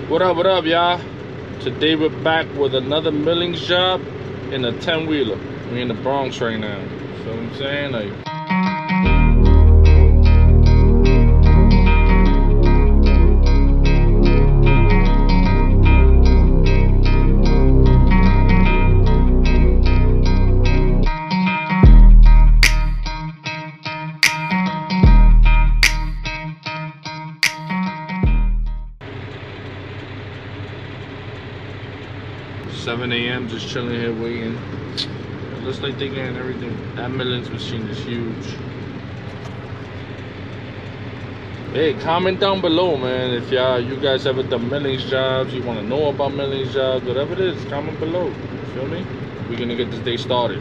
What up, y'all? Today we're back with another millings job in a 10-wheeler. We're in the Bronx right now. So I'm saying, like, $7 a.m. just chilling here waiting. It looks like they're getting everything. That millings machine is huge. Hey, comment down below, man, if you guys ever done millings jobs, you want to know about millings jobs, whatever it is, comment below. You feel me? We're gonna get this day started.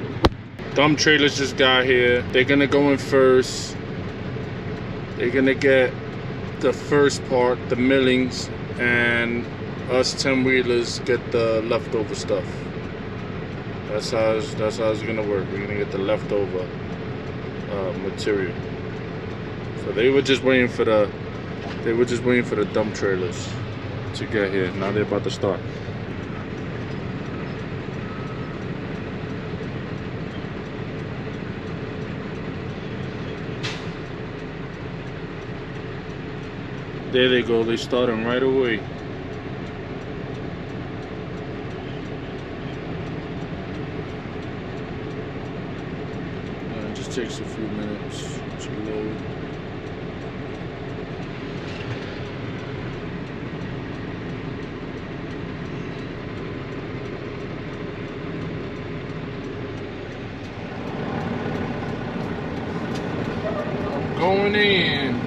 Dump trailers just got here. They're gonna go in first. They're gonna get the first part, the millings, and us 10-wheelers get the leftover stuff. That's how it's gonna work. We're gonna get the leftover material. So they were just waiting for the dump trailers to get here. Now they're about to start. There they go. They starting right away. Takes a few minutes to load. Going in.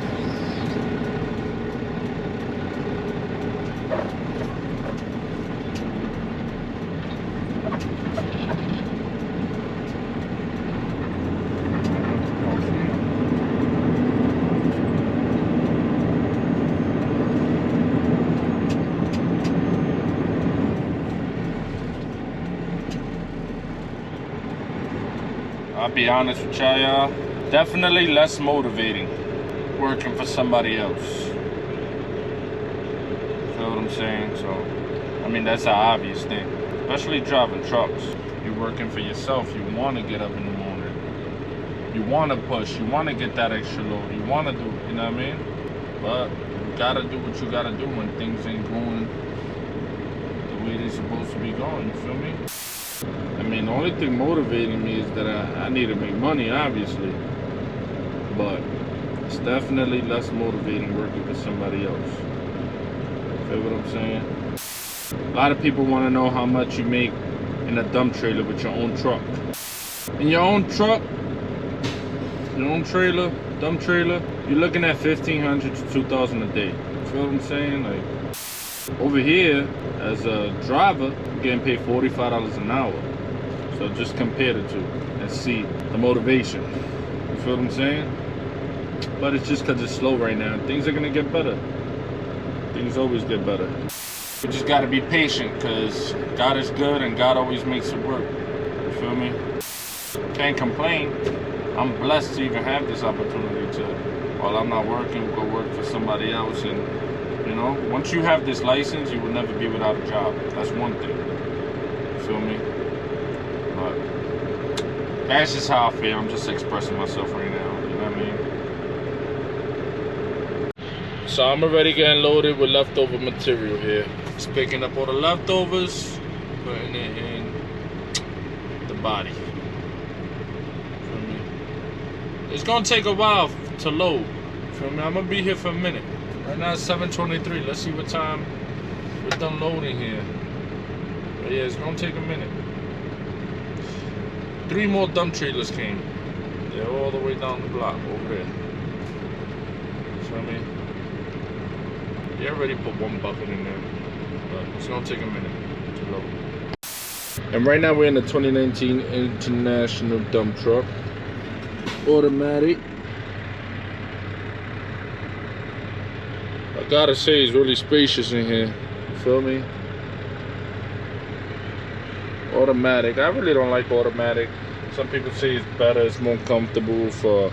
I'll be honest with y'all, definitely less motivating working for somebody else. Feel what I'm saying? So, I mean, that's an obvious thing. Especially driving trucks. You're working for yourself. You want to get up in the morning. You want to push. You want to get that extra load. You want to do, you know what I mean? But you got to do what you got to do when things ain't going the way they're supposed to be going. You feel me? I mean, the only thing motivating me is that I need to make money, obviously. But it's definitely less motivating working for somebody else. Feel what I'm saying? A lot of people want to know how much you make in a dump trailer with your own truck. In your own truck, your own trailer, dump trailer, you're looking at $1,500 to $2,000 a day. Feel what I'm saying? Like, over here, as a driver, I'm getting paid $45 an hour. So just compare the two and see the motivation. You feel what I'm saying? But it's just because it's slow right now. Things are going to get better. Things always get better. We just got to be patient because God is good and God always makes it work. You feel me? Can't complain. I'm blessed to even have this opportunity to, while I'm not working, go work for somebody else. And you know, once you have this license, you will never be without a job. That's one thing. You feel me? But that's just how I feel. I'm just expressing myself right now. You know what I mean? So I'm already getting loaded with leftover material here. Just picking up all the leftovers, putting it in the body. Feel me? It's gonna take a while to load. Feel me? I'm gonna be here for a minute. Right now it's 7:23. Let's see what time we're done loading here. But yeah, it's gonna take a minute. 3 more dump trailers came. They're all the way down the block over there. Feel me? They already put 1 bucket in there, but it's gonna take a minute to load. And right now we're in the 2019 International dump truck, automatic. I gotta say, it's really spacious in here. You feel me? Automatic. I really don't like automatic. Some people say it's better, it's more comfortable for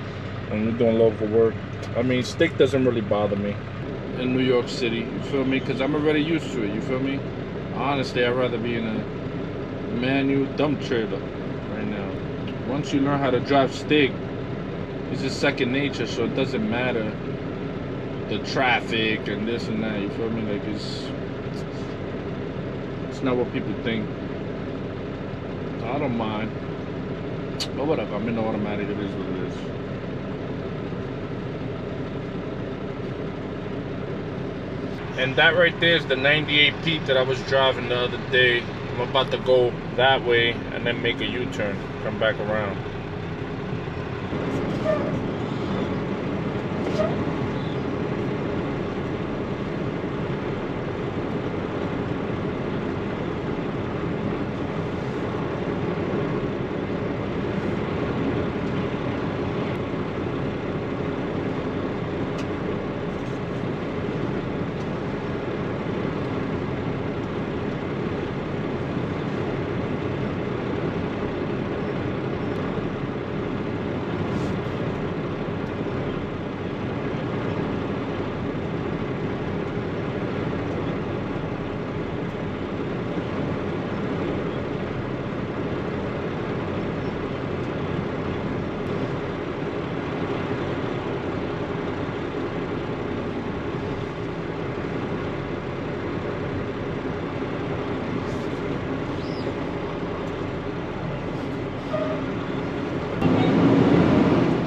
when you're doing local work. I mean, stick doesn't really bother me. in New York City, you feel me? Because I'm already used to it, you feel me? Honestly, I'd rather be in a manual dump trailer right now. Once you learn how to drive stick, it's just second nature, so it doesn't matter the traffic and this and that, you feel me? Like, it's not what people think. I don't mind. But whatever, I'm in automatic, it is what it is. And that right there is the 98 Pete that I was driving the other day. I'm about to go that way and then make a U-turn, come back around.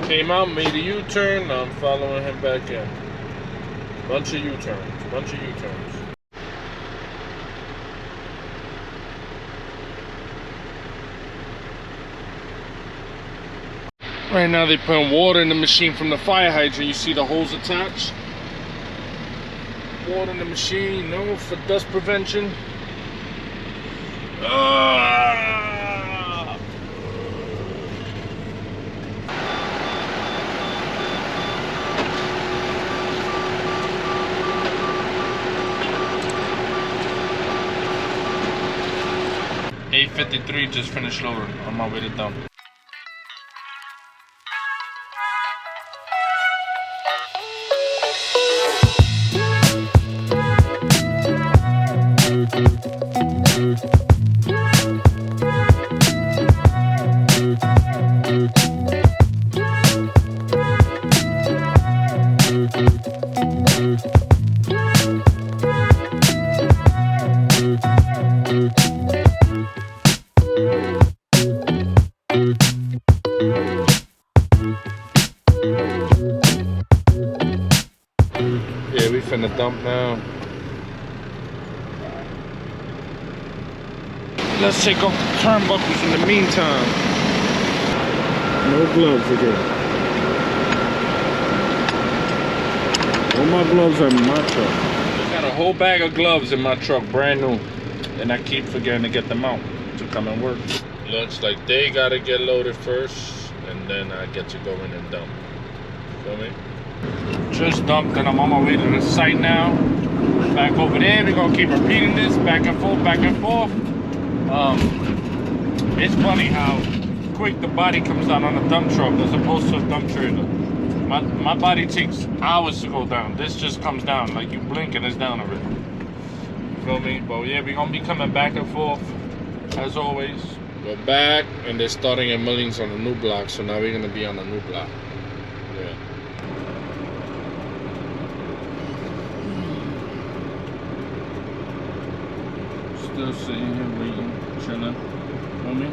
Came out, made a U-turn, now I'm following him back in. Bunch of U-turns. Right now they're putting water in the machine from the fire hydrant. You see the hose attached? Water in the machine, no, for dust prevention. $8.53, just finished loading on my way to dump. Yeah, we finna dump now. Let's take off the turnbuckles in the meantime. No gloves again. All my gloves are in my truck. I got a whole bag of gloves in my truck, brand new. And I keep forgetting to get them out to come and work. Looks like they gotta get loaded first, and then I get to go in and dump. Feel me? Just dumped and I'm on my way to the site now. Back over there, we're gonna keep repeating this back and forth, back and forth. It's funny how quick the body comes down on a dump truck as opposed to a dump trailer. My body takes hours to go down. This just comes down, like you blink and it's down already. You feel me? But yeah, we're gonna be coming back and forth as always. Go back and they're starting at millings on the new block, so now we're gonna be on the new block. Yeah. Still sitting here waiting, chilling. Feel me?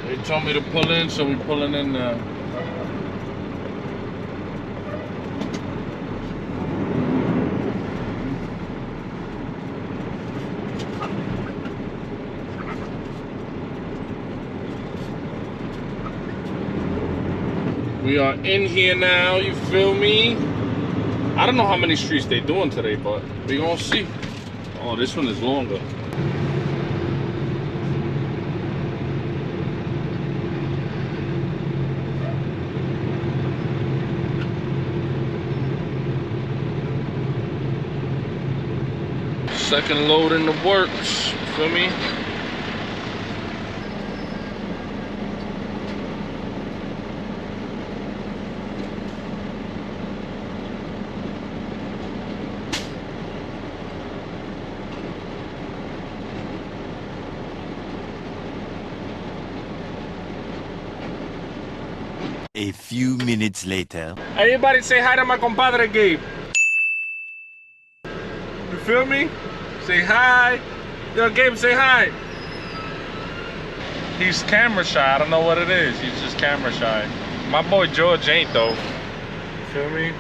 They told me to pull in, so we pulling in now. We are in here now, you feel me? I don't know how many streets they doing today, but we gonna see. Oh, this one is longer. Second load in the works, you feel me? A few minutes later. Everybody say hi to my compadre Gabe. You feel me? Say hi. Yo, Gabe, say hi. He's camera shy. I don't know what it is. He's just camera shy. My boy George ain't though. You feel me?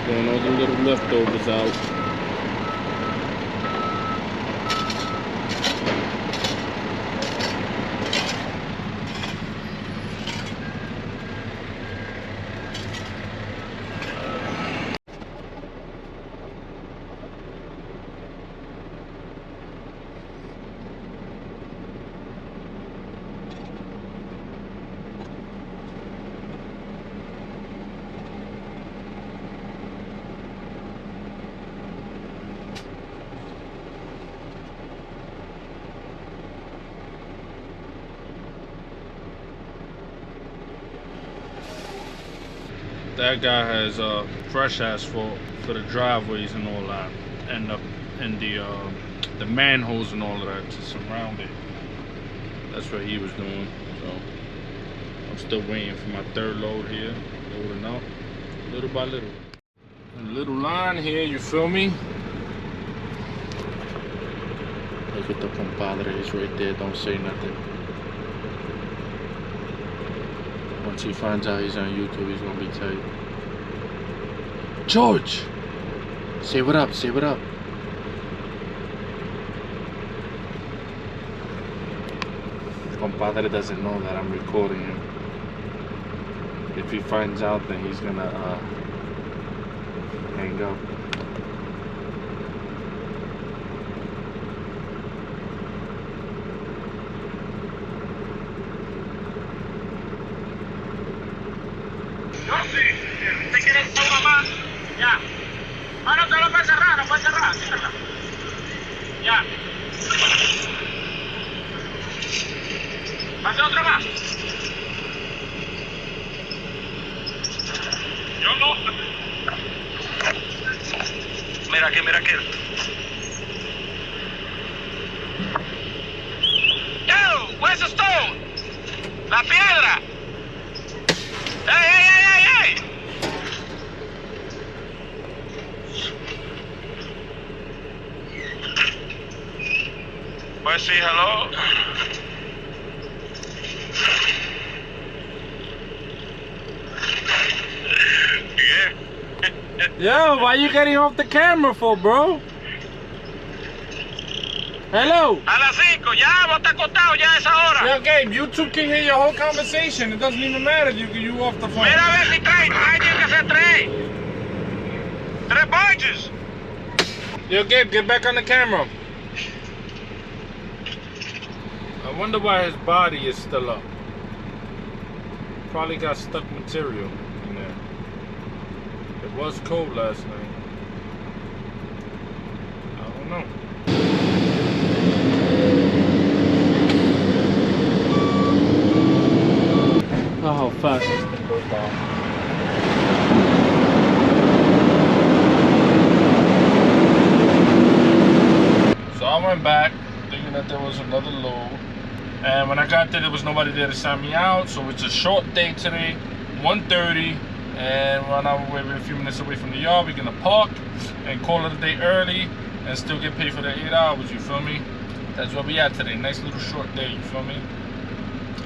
Throwing all the little leftovers out. That guy has fresh asphalt for the driveways and all that, and the manholes and all of that to surround it. That's what he was doing. So I'm still waiting for my third load here, loading out little by little. A little line here, you feel me? Look at the compadre, he's right there. Don't say nothing. Once he finds out he's on YouTube, he's gonna be tight. George! Say what up, say what up. Compadre doesn't know that I'm recording him. If he finds out, then he's gonna hang up. ¿Te quieres una más? Ya. Ah, no, te lo puedes cerrar, no puedes cerrar. Cierra. Ya. ¿Hace otra más? Yo no. Mira aquí. Yo, where's the stone? La piedra. Hey! Pues sí, hello. Yo, why you getting off the camera for, bro? Hello. A las 5, ya, vos estás acostado ya a esa hora. Yo, Gabe, YouTube can hear your whole conversation. It doesn't even matter if you off the phone. Mira a ver si trae tiene que ser 3. 3 bunches. Yo, Gabe, get back on the camera. I wonder why his body is still up. Probably got stuck material in there. It was cold last night. I don't know. Oh, how fast this thing goes down. So I went back thinking that there was another load. And when I got there was nobody there to sign me out. So it's a short day today, 1:30. And we're on our way, we're a few minutes away from the yard. We're gonna park and call it a day early and still get paid for the 8 hours, you feel me? That's where we at today. Nice little short day, you feel me?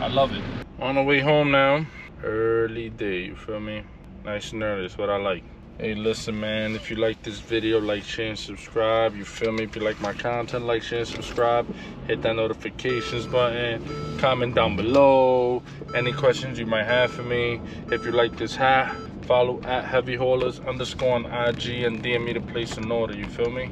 I love it. On the way home now. Early day, you feel me? Nice and early, that's what I like. Hey, listen, man, if you like this video, like, share, and subscribe. You feel me? If you like my content, like, share, and subscribe. Hit that notifications button. Comment down below any questions you might have for me. If you like this hat, follow @heavyhaulers_ on IG and DM me to place an order. You feel me?